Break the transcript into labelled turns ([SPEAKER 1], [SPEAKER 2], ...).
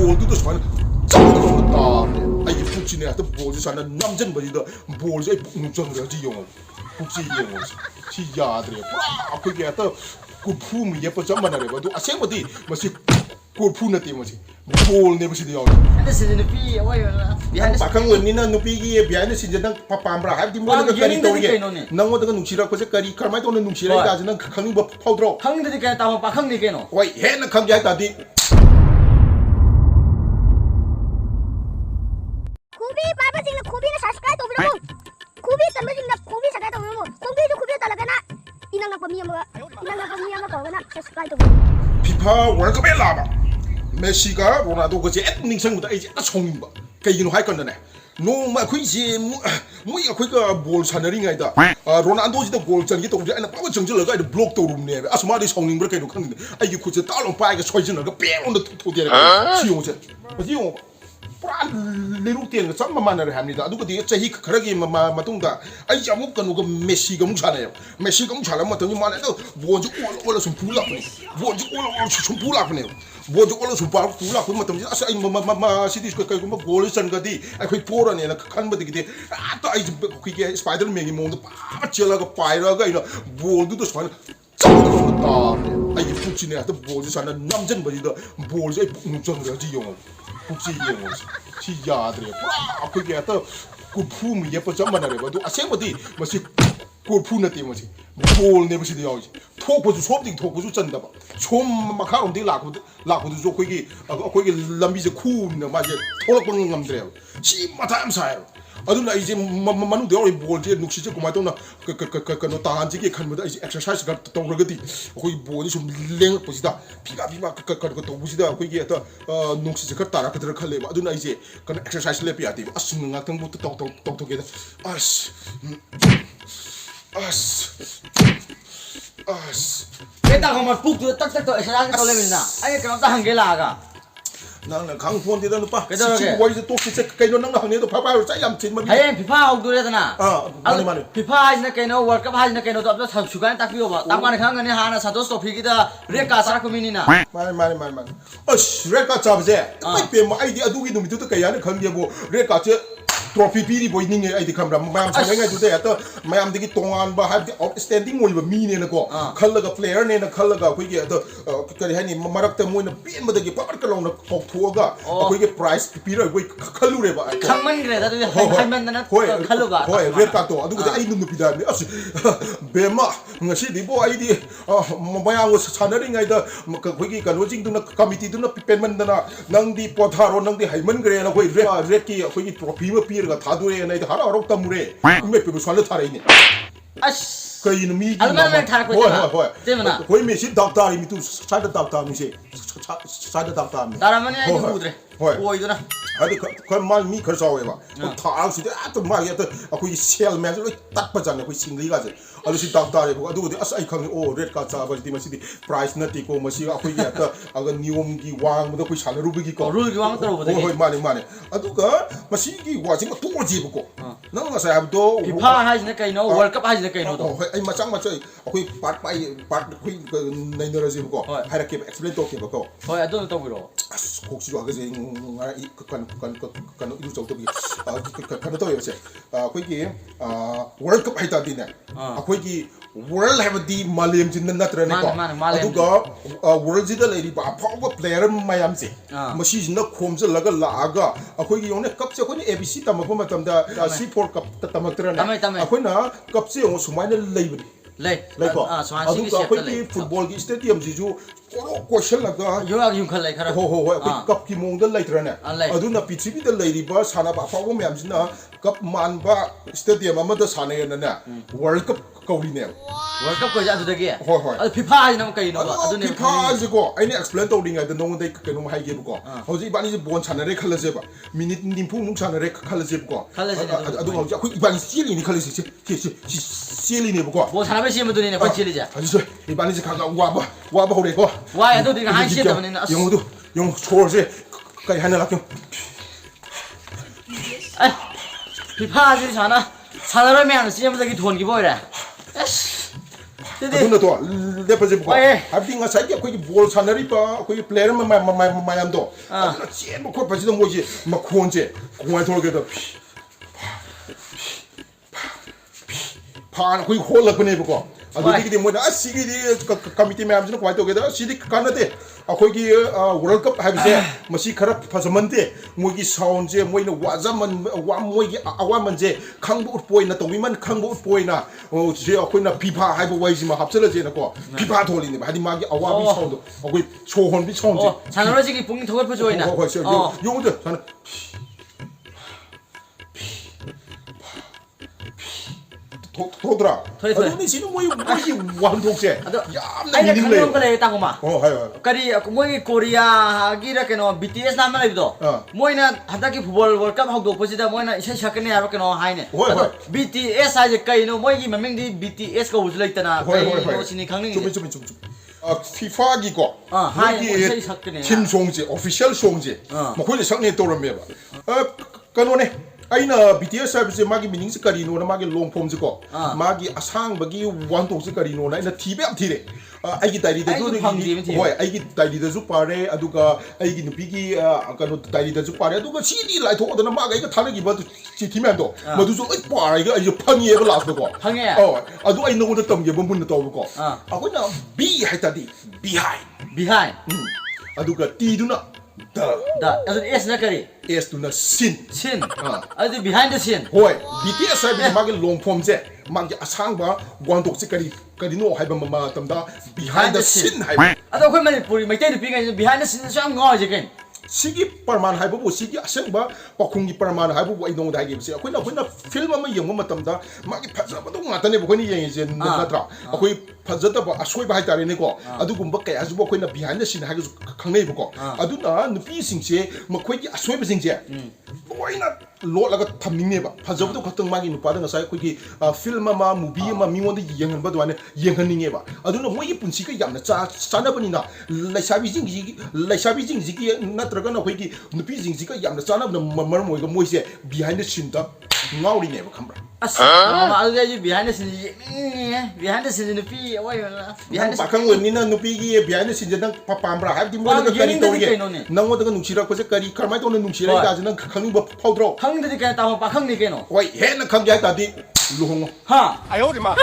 [SPEAKER 1] 볼도 수만 짱다 아이 북지네 하여튼 볼지 사는 남전버지도 볼지 아이 북정거지 용어 북지 용어 시야들이 와 그게 하여튼 그 품이 예뻐 점만하래봐 또 아세모디 뭐지 골푸나 때문에 볼 내버시도 요
[SPEAKER 2] Ada sini nepi, awak yang
[SPEAKER 1] bihan pakang wenina nupigi bihan sinjadang papambra habdi mo daga kari toge nango daga nuksira ko se kari karmai to nuksira ga jana khangni ba phawdro
[SPEAKER 2] khang di kaya tahu pakang ni keno.
[SPEAKER 1] oi he na khang jai ta di
[SPEAKER 3] Kubi papa sing na kubi na subscribe to biro kubi tambe sing na kubi subscribe to biro kubi jo kubi ta laga na inang na pami ama ko na subscribe to
[SPEAKER 1] FIFA World Cup la ba Messi가 로나도 그제 닝생보다 이제 총인바 그이노 할 건데 노마 그이지 뭐야 그가 볼 사너링아이다 아 로나도지도 볼 전기 또 이제 빠바 정절러가 이제 블록 도룸네 아스마디 총닝 그렇게 놓고 근데 아이게 그저 달롱 빠이가 소이지는 뺑 온도 토디야 지용제 지용 puran liru tiang sama mana reham ni dah. Aduh ketika cahaya keragi matung dah. Ayi jamu kan uga Messi kamu sana ya. Messi kamu sana matangnya mana tu? Bonjuk olah sumpulak ni. Bonjuk olah sumpulak ni. Bonjuk olah sumpulak ni matangnya. Asal ayi masih di sekolah kamu golisan kadi. Ayi poran ni nak kan betul kita. Atau ayi kiki Spiderman ni mau tu pacela ke paira ke ini. Bonjuk tu sekarang. Ayi fuji ni atau bonjuk sana namjen baju tu. Bonjuk ayi nujang dia jiong. 북지 이용어 시야들이 와 그게 하여튼 그 품이 예뻐 점만하래봐 또 아세모디 뭐지 골푸나 때문에 볼 내버시도 여기 토고주 소업딩 토고주 쩐다 봐좀 막하는데 라고도 저 거기 람비제 쿠나 맞아 토락봉 남들이요 심마다 암사요 aduna ije manu de ori bol je nuksi je kuma tona ka no tan je ke khan ma da exercise ga to ro gati koi bol sum leng posida piga ka to busida koi ge ta nuksi je ka tara ka dra khale aduna ije kan exercise le pi ati as nga tang bu to ge as
[SPEAKER 2] Kita kamar puk tu tak tu exercise tu le mina. Ayo kenapa tak hanggela aga?
[SPEAKER 1] nang 강폰 대다 누빠
[SPEAKER 2] 그러게.
[SPEAKER 1] 와이즈 또 기체 그거 nang 항내도 파파로 짜임 진만
[SPEAKER 2] Hey, FIFA aku tu na.
[SPEAKER 1] mana
[SPEAKER 2] FIFA ni keno World Cup ni keno tu apa sah sukan tak piu ba. Tak mana kang ni hana satu stop kita reka sara kumini na.
[SPEAKER 1] mana as reka 잡제 pai mo ai di adugi numi tu kaya ne khang dia bo reka che trophy piri boy ninge ai di kamra mayam sangai tu ya to mayam digi tongan ba have outstanding oi ba mi ne na ko khallaga player ne na khallaga koi ge to kari hani marak ta moina pin ma dagi par ka long na kok thuaga koi ge prize pira koi khalu re ba
[SPEAKER 2] Kangman gre da tu haiman na khalu ba.
[SPEAKER 1] hoi reka to adugi ai numi pida ni as bema ngasi di bo ai di mayam wo sanari ngai da koi ge kan jing tu na committee tu na penman na nang di potharo nang di haiman gre na koi red ki koi gi trophy ma 가 다도에 나이도 하나 어렵다 물에 몇 배로 살려 타라 있네
[SPEAKER 2] As.
[SPEAKER 1] 그 이놈 미
[SPEAKER 2] 알바는 타라 거 있잖아. 때문에.
[SPEAKER 1] 거의 몇시 닥다리 미투 사이드 닥다 미시 사이드 닥다 미
[SPEAKER 2] Taramani ai du dre. Oi du na.
[SPEAKER 1] 아니 그말 미 그래서 해 봐. 타알수도 아또 막 야또 거기 셀 매저 딱 빠잖아. 거기 싱글이 가지. 아저씨 닥다리 보고 아두고 아스 아이 칸 오 레드 카 자버디 마시디 프라이스 나티고 마시 거기 야또 아가 니옴기 왕보다 거기 살루비기 거.
[SPEAKER 2] Rul giwang taro bote.
[SPEAKER 1] oi mane aduga masigi waji ma tuji buko nang nga sa abdo
[SPEAKER 2] FIFA hai ni keno World Cup hai ni keno to.
[SPEAKER 1] ai macang akoi part koi nai naraji buko haira ke explain to ke buko
[SPEAKER 2] Hoi adu to biro.
[SPEAKER 1] koksi wa gaje ngara kan iru chau to bi kan to yose koi ki World Cup hai ta din akoi ki world have di malem jin na tra ne ko aduga world ji da lady ba power player mayam se masi jin na khom je laga laga akoi ki yone cup se ko ni abc tamako matam da c4 cup tamak tra ne akoi na cup se yo sumaina leibri
[SPEAKER 2] Lei
[SPEAKER 1] ko
[SPEAKER 2] suan sing
[SPEAKER 1] aduga akoi ki football ki stadium ji ju koro question laga
[SPEAKER 2] yo ag yung khalai khara.
[SPEAKER 1] ho akoi cup ki mong da lai tra ne aduna pithribi da leiri ba sana ba power mayam jin na cup man ba stadium amada sana ya na world cup kauri ne
[SPEAKER 2] World Cup ko ja adu dagi.
[SPEAKER 1] Hoi.
[SPEAKER 2] Adu FIFA hai nam keno ba. Adu ne
[SPEAKER 1] FIFA je ko ai ne explain to ding ai da nong dai keno hai ge ko hoji bani je bon chana re khala je ba minute nimpu nung chana re khala je ko adu hoji akoi bani sili ni khala je sili ne ko
[SPEAKER 2] Bo sana be sim du ne ko chili ja.
[SPEAKER 1] 아니 저 이반이 가가 와봐 그래 거
[SPEAKER 2] Wa adu ding han shit ne na.
[SPEAKER 1] 영어도 영 초르제 까지 하나 락경
[SPEAKER 2] Ai. FIFA ji sana. Sanara me an sim dagi thon ki boy ra.
[SPEAKER 1] 아둔다 또 ꯂꯦꯞꯄꯁꯦꯕꯀꯣ
[SPEAKER 2] ꯍꯣꯏ.
[SPEAKER 1] ꯍꯥꯏꯕꯗꯤ ꯉꯁꯥꯏꯒꯤ ꯑꯩꯈꯣꯏꯒꯤ ꯕꯣꯜ ꯁꯥꯟꯅꯔꯤꯕ ꯑꯩꯈꯣꯏꯒꯤ player ꯃꯌꯥꯝꯗꯣ ꯑꯗꯨꯅ ꯆꯦꯟꯕ ꯈꯣꯠꯄꯁꯤꯗ ꯃꯣꯏꯁꯦ ꯃꯈꯣꯟꯁꯦ ꯀꯃꯥꯏꯅ ꯊꯣꯛꯂꯒꯦꯗ ꯐꯥꯅ ꯑꯩꯈꯣꯏ ꯍꯣꯜꯂꯛꯄꯅꯦꯕꯀꯣ ꯑꯗꯨꯗꯒꯤꯗꯤ ꯃꯣꯏꯅ ꯑꯁ ꯁꯤꯒꯤꯗꯤ ꯀꯃꯤꯇꯤ ꯃꯌꯥꯝꯁꯤꯅ ꯀꯃꯥꯏꯅ ꯇꯧꯒꯦꯗ ꯁꯤꯗꯤ ꯀꯥꯟꯅꯗꯦ ꯑꯩꯈꯣꯏꯒꯤ ꯋꯥꯔꯜ ꯀꯞ ꯍꯥꯏꯕꯁꯦ ꯃꯁꯤ ꯈꯔ ꯐꯖꯃꯟꯗꯦ ꯃꯣꯏꯒꯤ ꯁꯥꯎꯟꯁꯦ ꯃꯣꯏꯅ ꯃꯣꯏꯒꯤ ꯑꯋꯥꯃꯟꯁꯦ ꯈꯪꯕ ꯎꯠꯄ ꯑꯣꯏꯅ ꯇꯧꯕꯤꯃꯟ ꯈꯪꯕ ꯎꯠꯄ ꯑꯣꯏꯅ ꯁꯦ ꯑꯩꯈꯣꯏꯅ ꯐꯤꯐꯥ ꯍꯥꯏꯕ ꯋꯥꯍꯩꯁꯤꯃ ꯍꯥꯞꯆꯤꯜꯂꯁꯦꯅꯀꯣ ꯐꯤꯐꯥ ꯊꯣꯛꯍꯜꯂꯤꯅꯦꯕ ꯍꯥꯏꯗꯤ ꯃꯥꯒꯤ ꯑꯋꯥꯕꯒꯤ ꯁꯥꯎꯟꯗꯣ ꯑꯩꯈꯣꯏ ꯁꯣꯔ ꯍꯣꯟꯕꯒꯤ ꯁꯥꯎꯟꯁꯦ
[SPEAKER 2] 사나로지기 뿡이 더블 조이나.
[SPEAKER 1] ꯍꯣꯏ ꯌꯣꯡꯗ ꯁꯥꯟꯅ ꯊꯣꯛꯇ꯭ꯔꯥ ꯑꯗꯨꯅꯤ ꯁꯤꯅ ꯃꯣꯏꯒꯤ ꯋꯥꯍꯟꯊꯣꯛꯁꯦ ꯌꯥꯝꯅ
[SPEAKER 2] 아이가
[SPEAKER 1] ꯃꯤꯅꯤꯡ
[SPEAKER 2] 강력
[SPEAKER 1] ꯂꯩꯌꯦ
[SPEAKER 2] 거래 땅고마.
[SPEAKER 1] ꯍꯥꯏꯌꯣ
[SPEAKER 2] 그리 뭐이 코리아기라 그노 BTS 나면 아이도. 뭐이나 한다기 풋볼 월컵 하고 보시다 뭐이나 이세 샤크네 하고 그노 하이네.
[SPEAKER 1] ꯍꯣꯏ
[SPEAKER 2] BTS 하이제 까이노 뭐이기 명명디 BTS가 우즈라 있다나. 까이노 신이 강릉이.
[SPEAKER 1] ꯆꯨꯝꯃꯤ ꯐꯤꯐꯥꯒꯤꯀꯣ
[SPEAKER 2] 하이 뭐
[SPEAKER 1] ꯃꯣꯏꯒꯤ
[SPEAKER 2] 이세 샤크네.
[SPEAKER 1] ꯊꯤꯝ ꯁꯣꯡꯁꯦ ꯑꯣꯐꯤꯁꯤꯌꯦꯜ ꯁꯣꯡꯁꯦ ꯃꯈꯣꯏꯅ ꯁꯛꯅꯦ ꯇꯧꯔꯝꯃꯦꯕ ꯀꯩꯅꯣꯅꯦ ꯑꯩꯅ BTS ꯍꯥꯏꯕꯁꯦ ꯃꯥꯒꯤ ꯃꯤꯅꯤꯡꯁꯦ ꯀꯔꯤꯅꯣꯅ ꯃꯥꯒꯤ ꯂꯣꯡ ꯐꯣꯝꯁꯦꯀꯣ ꯃꯥꯒꯤ ꯑꯁꯥꯡꯕꯒꯤ ꯋꯥꯍꯟꯊꯣꯛꯁꯦ ꯀꯔꯤꯅꯣꯅ ꯑꯩꯅ ꯊꯤꯕ ꯌꯥꯝ ꯊꯤꯔꯦ ꯑꯩꯒꯤ ꯗꯥꯏꯔꯤꯗꯁꯨ ꯍꯣꯏ ꯑꯩꯒꯤ ꯗꯥꯏꯔꯤꯗꯁꯨ ꯄꯥꯔꯦ ꯑꯗꯨꯒ ꯑꯩꯒꯤ ꯅꯨꯄꯤꯒꯤ ꯀꯩꯅꯣ ꯗꯥꯏꯔꯤꯗꯁꯨ ꯄꯥꯔꯦ ꯑꯗꯨꯒ ꯁꯤꯗꯤ ꯂꯥꯏꯊꯣꯛꯑꯗꯅ ꯃꯥꯒ ꯑꯩꯒ ꯊꯥꯅꯈꯤꯕ ꯆꯤꯊꯤ ꯃꯌꯥꯝꯗꯣ ꯃꯗꯨꯁꯨ ꯂꯣꯏ ꯄꯥꯔꯒ ꯑꯩꯁꯨ ꯐꯪꯉꯦꯕ ꯂꯥꯁꯇꯀꯣ
[SPEAKER 2] ꯐꯪꯉꯦ
[SPEAKER 1] ꯑꯗꯨ ꯑꯩ ꯅꯉꯣꯟꯗ ꯇꯝꯒꯦꯕ ꯃꯨꯟꯅ ꯇꯧꯕꯀꯣ ꯑꯩꯈꯣꯏꯅ B ꯍꯥꯏꯇꯥꯔꯗꯤ behind
[SPEAKER 2] 비하인.
[SPEAKER 1] ꯑꯗꯨꯒ Tꯗꯨ나
[SPEAKER 2] 다. 그래서 S나 그리.
[SPEAKER 1] Sꯗꯨꯅ sin
[SPEAKER 2] 신. 아주 비하인드 신.
[SPEAKER 1] ꯍꯣꯏ BTS 하이ꯕꯁꯤ 마기 롱 폼ꯁꯦ 마기 ꯑꯁꯥꯡꯕ 원독ꯁꯤ 그리노 하이바 마tamda behind the scene 하이바
[SPEAKER 2] 아도 그 말이 우리 메이테이 비가 비하인드 신은 좀 ngồi 지금.
[SPEAKER 1] 시기 Parman 하이바부 시기 아생바 पाखुंगी Parman 하이바부 아이 농다 하이게ꯕꯁꯦ ꯑꯩꯈꯣꯏꯅ ꯐꯤꯜꯝ ꯑꯃ ꯌꯦꯡꯕ ꯃꯇꯝꯗ ꯃꯥꯒꯤ ꯐꯖꯕꯗꯣ ꯉꯥꯛꯇꯅꯦꯕ ꯑꯩꯈꯣꯏꯅ ꯌꯦꯡꯉꯤꯁꯦ ꯅꯠꯇ꯭ꯔꯥ ꯑꯩꯈꯣꯏ ꯐꯖꯗꯕ ꯑꯁꯣꯏꯕ ꯍꯥꯏꯇꯥꯔꯦꯅꯦꯀꯣ ꯑꯗꯨꯒꯨꯝꯕ ꯀꯌꯥꯁꯨ ꯑꯩꯈꯣꯏꯅ behind the scene ꯍꯥꯏꯒꯁꯨ ꯈꯪꯅꯩꯕꯀꯣ ꯑꯗꯨꯅ ꯅꯨꯄꯤꯁꯤꯡꯁꯦ ꯃꯈꯣꯏꯒꯤ ꯑꯁꯣꯏꯕꯁꯤꯡꯁꯦ ꯂꯣꯏꯅ ꯂꯣꯠꯂꯒ ꯊꯝꯅꯤꯡꯅꯦꯕ ꯐꯖꯕꯗꯣ ꯈꯛꯇꯪ ꯃꯥꯒꯤ ꯅꯨꯄꯥꯗ ꯉꯁꯥꯏ ꯑꯩꯈꯣꯏꯒꯤ ꯐꯤꯜꯝ ꯑꯃ ꯃꯨꯚꯤ ꯑꯃ ꯃꯤꯉꯣꯟꯗ ꯌꯦꯡꯍꯟꯕ ꯑꯗꯨꯃꯥꯏꯅ ꯌꯦꯡꯍꯟꯅꯤꯡꯉꯦꯕ ꯑꯗꯨꯅ ꯃꯣꯏꯒꯤ ꯄꯨꯟꯁꯤꯒ ꯌꯥꯝꯅ ꯆꯥꯟꯅꯕꯅꯤꯅ ꯂꯩꯁꯥꯕꯤꯁꯤꯡꯁꯤꯒꯤ ꯅꯠꯇ꯭ꯔꯒꯅ ꯑꯩꯈꯣꯏꯒꯤ ꯅꯨꯄꯤꯁꯤꯡꯁꯤꯒ ꯌꯥꯝꯅ ꯆꯥꯟꯅꯕꯅ ꯃꯔꯝ ꯑꯣꯏꯔꯒ ꯃꯣꯏꯁꯦ behind the scene-ꯗ ꯉꯥꯎꯔꯤꯅꯦꯕ ꯈꯪꯕ꯭ꯔꯥ
[SPEAKER 2] 아주 비하인드 신이 비하인드 신 누피 어이나 비하인드
[SPEAKER 1] पाखंग ओइनिना नुपीगी behind the scene नंग पाम्ब्रा हाबदि मोदगा करी तौगे नंगोदगा नुसिराकसे करी करमाय तोने नुसिराय दाज नंग खंगबा फाउद्रो
[SPEAKER 2] खंगदि के ताव पाखंगनि केनो
[SPEAKER 1] ओइ हेन खंग जाय तादि लुहोंगो
[SPEAKER 2] हा
[SPEAKER 4] 哎呦我的妈！